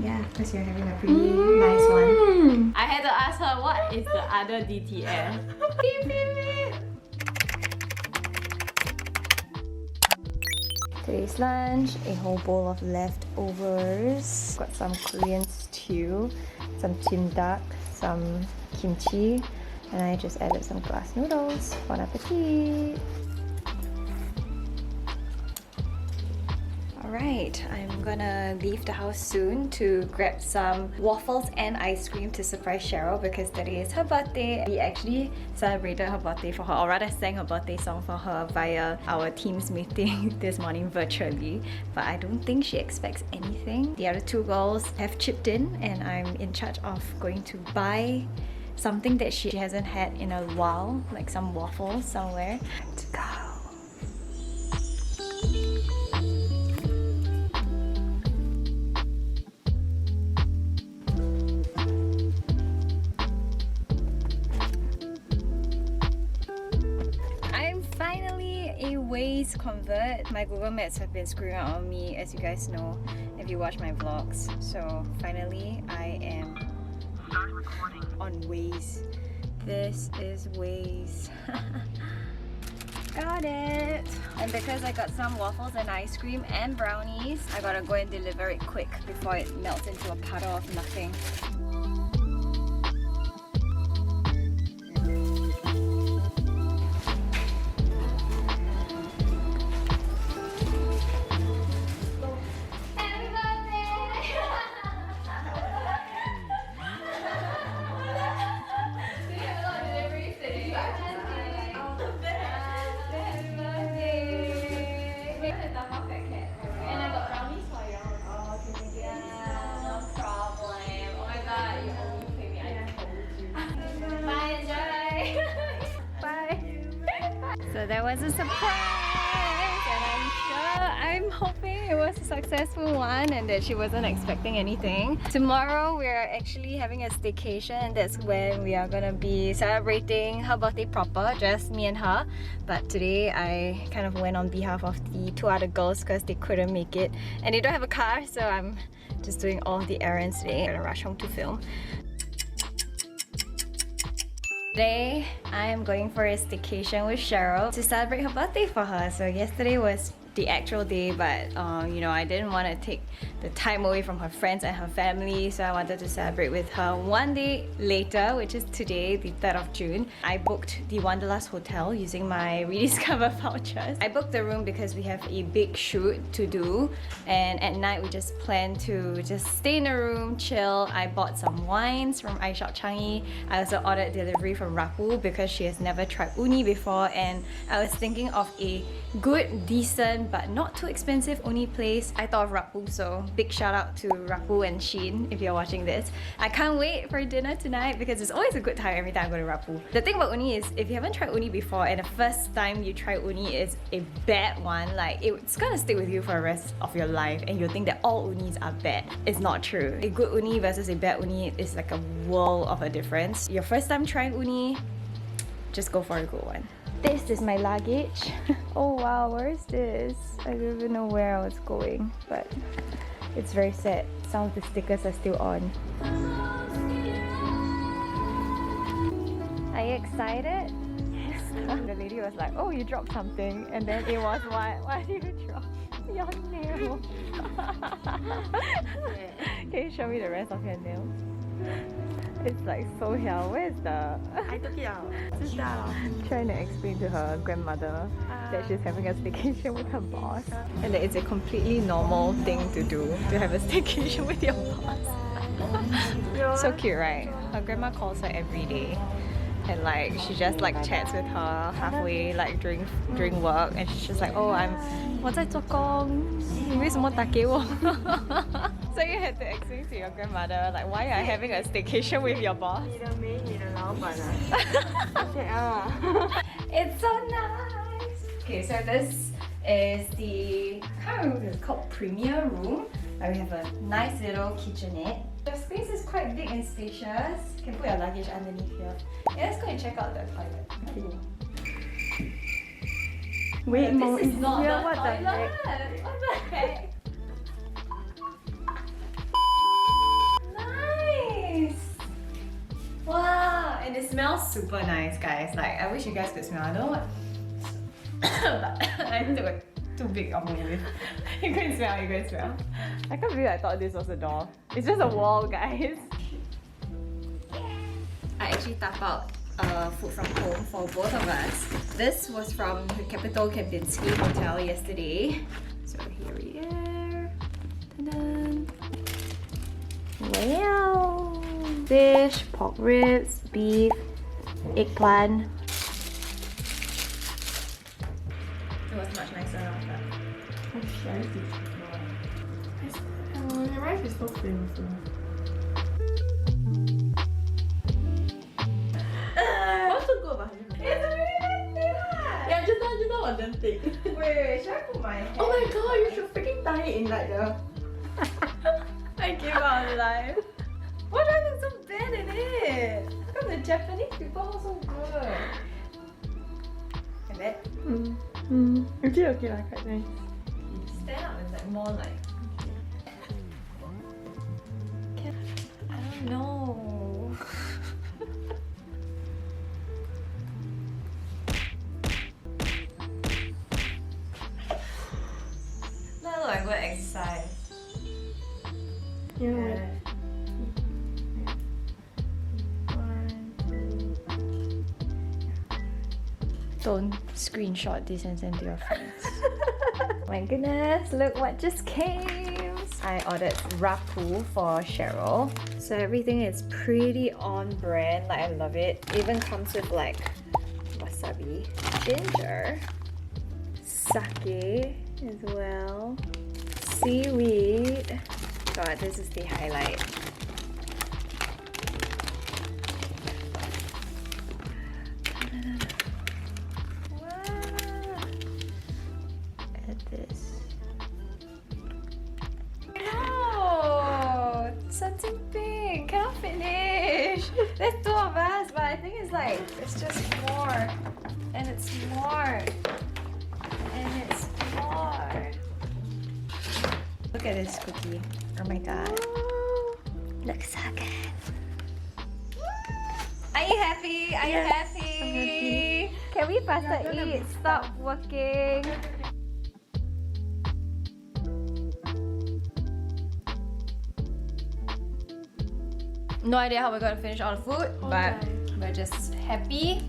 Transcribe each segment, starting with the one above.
Yeah, because you're having a pretty nice one. I had to ask her what is the other DTF. Beep, beep, beep. Today's lunch, a whole bowl of leftovers. Got some Korean stew, some tim duck, some kimchi, and I just added some glass noodles. Bon appetit! Alright, I'm gonna leave the house soon to grab some waffles and ice cream to surprise Cheryl because today is her birthday. We actually celebrated her birthday for her, or rather sang her birthday song for her via our Teams meeting this morning virtually. But I don't think she expects anything. The other two girls have chipped in and I'm in charge of going to buy something that she hasn't had in a while, like some waffles somewhere. Let's go. Convert. My Google Maps have been screwing out on me, as you guys know if you watch my vlogs. So finally I am on Waze. This is Waze. Got it! And because I got some waffles and ice cream and brownies, I gotta go and deliver it quick before it melts into a puddle of nothing. So that was a surprise, and I'm hoping it was a successful one and that she wasn't expecting anything. Tomorrow we're actually having a staycation, and that's when we are gonna be celebrating her birthday proper, just me and her. But today I kind of went on behalf of the two other girls because they couldn't make it and they don't have a car, so I'm just doing all the errands today. I'm gonna rush home to film. Today, I am going for a staycation with Cheryl to celebrate her birthday for her. So yesterday was the actual day, but you know, I didn't want to take the time away from her friends and her family, so I wanted to celebrate with her one day later, which is today, the 3rd of June. I booked the Wanderlust hotel using my Rediscover vouchers. I booked the room because we have a big shoot to do, and at night we just plan to just stay in the room, chill. I bought some wines from iShop Changi. I also ordered delivery from Rappu because she has never tried uni before, and I was thinking of a good, decent, but not too expensive uni place. I thought of Rappu, so big shout out to Rappu and Sheen if you're watching this. I can't wait for dinner tonight because it's always a good time every time I go to Rappu. The thing about uni is, if you haven't tried uni before and the first time you try uni is a bad one, like it's gonna stick with you for the rest of your life and you'll think that all unis are bad. It's not true. A good uni versus a bad uni is like a world of a difference. Your first time trying uni, just go for a good one. This is my luggage. Oh wow, where is this? I don't even know where I was going, but it's very sad. Some of the stickers are still on. Are you excited? Yes. The lady was like, oh, you dropped something, and then it was what? What did you drop? Your nail. Can you show me the rest of your nails? It's like so here. Where's the... I took it out. Trying to explain to her grandmother that she's having a staycation with her boss and that it's a completely normal thing to do, to have a staycation with your boss. So cute, right? Her grandma calls her every day and like she just like chats with her halfway like during work, and she's just like, oh,我在做工，你为什么打给我? So you had to explain to your grandmother like why you're having a staycation with your boss. It's so nice. Okay, so this is the, I can't remember what it's called, premier room. Like we have a nice little kitchenette. The space is quite big and spacious. You can put your luggage underneath here. Yeah, let's go and check out the toilet. Okay. Wait, Mom, this is not here. the What toilet. the heck? What the heck? it smells super nice, guys. Like, I wish you guys could smell. I don't know what. But I took too big of a whiff. You can smell, you can smell. I can't believe I thought this was a door. It's just a wall, guys. I actually tap out food from home for both of us. This was from the Capital Kempinski Hotel yesterday. So here we are. Ta-da! Wow! Fish, pork ribs, beef, eggplant. It was much nicer than I thought. The rice is so flavorful. What's so good about it? It's really nice flavor! Yeah, just now was damn thick. Wait, should I put my hand? Oh my god, you should freaking tie it in like the... I gave up on life. What do I look so bad in it? How come the Japanese people are so good? And that Okay, like quite nice. stand up is like more like. I don't know. That look like good exercise. You know what? Don't screenshot this and send to your friends. My goodness, look what just came! I ordered Rappu for Cheryl. So everything is pretty on brand, like I love it. Even comes with like wasabi, ginger, sake as well, seaweed. God, this is the highlight. This. No! Something big! Cannot finish! There's two of us, but I think it's like, it's just more. And it's more. And it's more. Look at this cookie. Oh my god. Looks so good. Are you happy? Are you happy? I'm happy. Can we faster eat? Stop working. No idea how we're gonna finish all the food, but we're just happy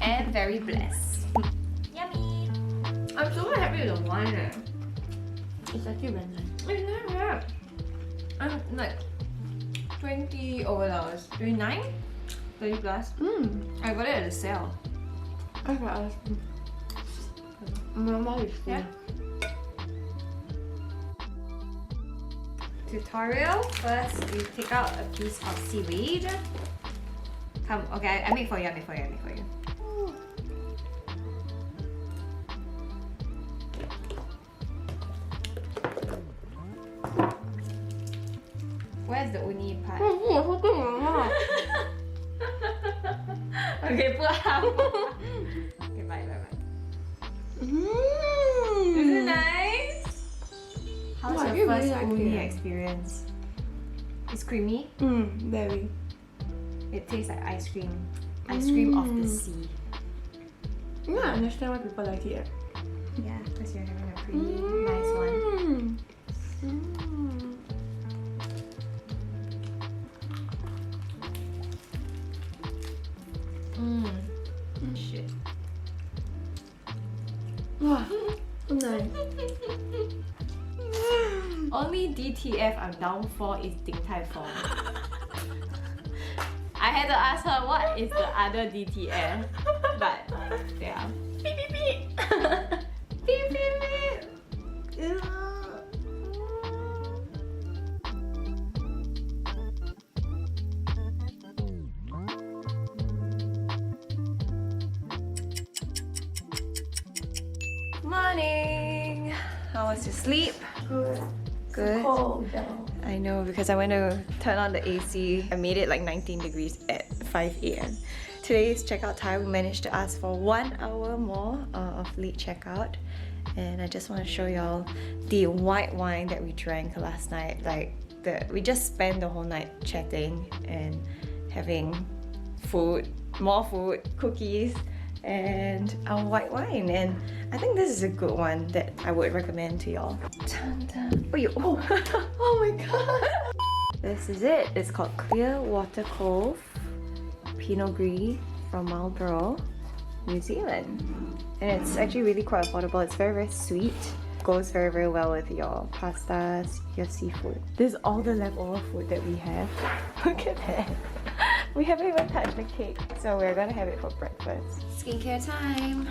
and very blessed. Yummy! I'm super happy with the wine. It's actually very nice. It's not bad. I'm like $20 over dollars. 29? 30 plus. I got it at a sale. I got ice cream. My mouth is full. Yeah. Tutorial. First, you take out a piece of seaweed. Come, okay, I make for you, I make for you, I make for you. Where's the uni part? Okay, put half. Okay, bye, bye, bye. Is it nice? How's Wow, your you first really like uni it. experience? It's creamy. Very. It tastes like ice cream. Ice cream of the sea. You don't understand why people like it. Yeah, because you're having a pretty nice one. Shit. Wow, so nice. Only DTF I'm down for is Ding Tai Fung. I had to ask her what is the other DTF, but yeah. Beep beep beep. Beep beep beep. Morning. How was your sleep? Good. Good. Cold though. I know, because I went to turn on the AC. I made it like 19 degrees at 5 a.m. Today's checkout time, we managed to ask for 1 hour more of late checkout. And I just want to show y'all the white wine that we drank last night. Like, we just spent the whole night chatting and having food, more food, cookies, and a white wine. And I think this is a good one that I would recommend to y'all. Oh, oh my god! This is it. It's called Clear Water Cove Pinot Gris from Marlborough, New Zealand. And it's actually really quite affordable. It's very, very sweet. Goes very, very well with your pastas, your seafood. This is all the leftover food that we have. Look at that. We haven't even touched the cake, so we're gonna have it for breakfast. Skincare time.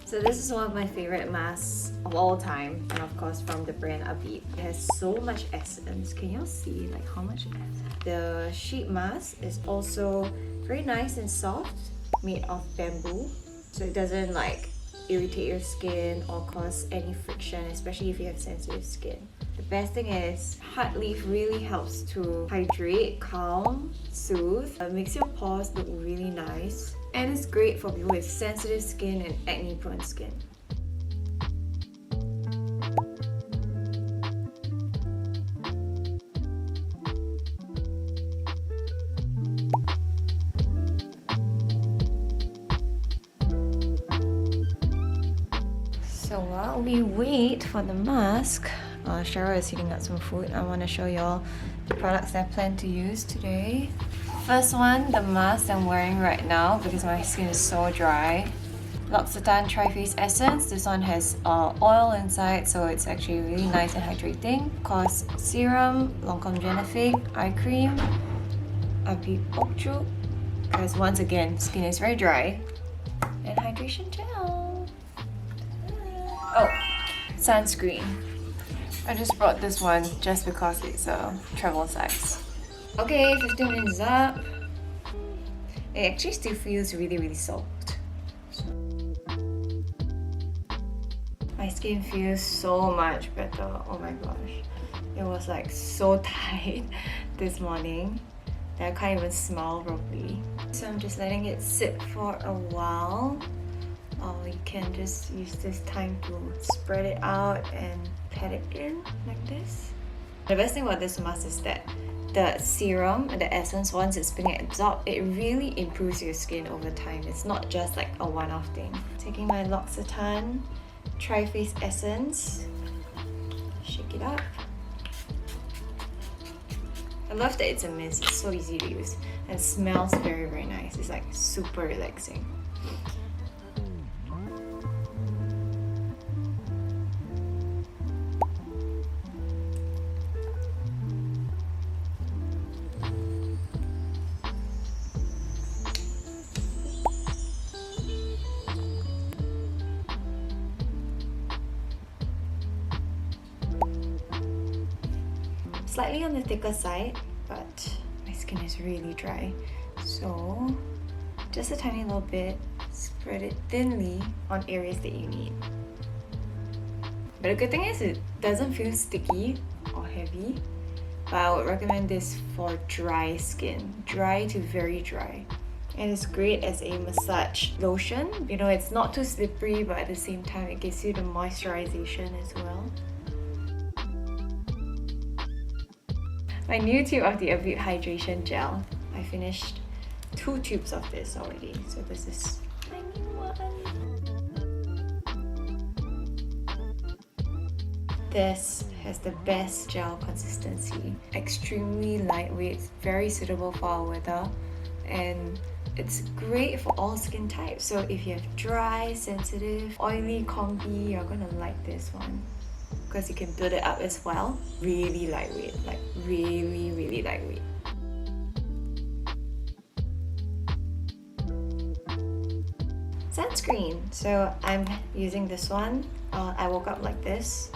So this is one of my favorite masks of all time, and of course from the brand Avit. It has so much essence. Can y'all see like how much essence? The sheet mask is also very nice and soft, made of bamboo, so it doesn't like irritate your skin or cause any friction, especially if you have sensitive skin. The best thing is hard leaf really helps to hydrate, calm, soothe. It makes your pores look really nice, and it's great for people with sensitive skin and acne prone skin. So while we wait for the mask, Cheryl is heating up some food. I want to show y'all the products that I plan to use today. First one, the mask I'm wearing right now because my skin is so dry. L'Occitane Tri-Face Essence. This one has oil inside, so it's actually really nice and hydrating. Of course, serum, Lancome Genifique, eye cream, Avit Oakwood, because once again, skin is very dry, and hydration gel. Oh, sunscreen. I just brought this one just because it's a travel size. Okay, 15 minutes up. It actually still feels really, really soaked. My skin feels so much better. Oh my gosh. It was like so tight this morning that I can't even smile properly. So I'm just letting it sit for a while. You can just use this time to spread it out and pat it in like this. The best thing about this mask is that the serum, the essence, once it's being absorbed, it really improves your skin over time. It's not just like a one-off thing. Taking my L'Occitane Tri-Face Essence, shake it up. I love that it's a mist. It's so easy to use and it smells very, very nice. It's like super relaxing. Slightly on the thicker side, but my skin is really dry. So just a tiny little bit, spread it thinly on areas that you need. But the good thing is it doesn't feel sticky or heavy, but I would recommend this for dry skin, dry to very dry. And it's great as a massage lotion. You know, it's not too slippery, but at the same time it gives you the moisturization as well. My new tube of the Avit Hydration Gel. I finished 2 tubes of this already, so this is my new one. This has the best gel consistency. Extremely lightweight, very suitable for our weather, and it's great for all skin types. So if you have dry, sensitive, oily, combi, you're gonna like this one, because you can build it up as well. Really lightweight, like really, really lightweight. Sunscreen. So I'm using this one. I woke up like this.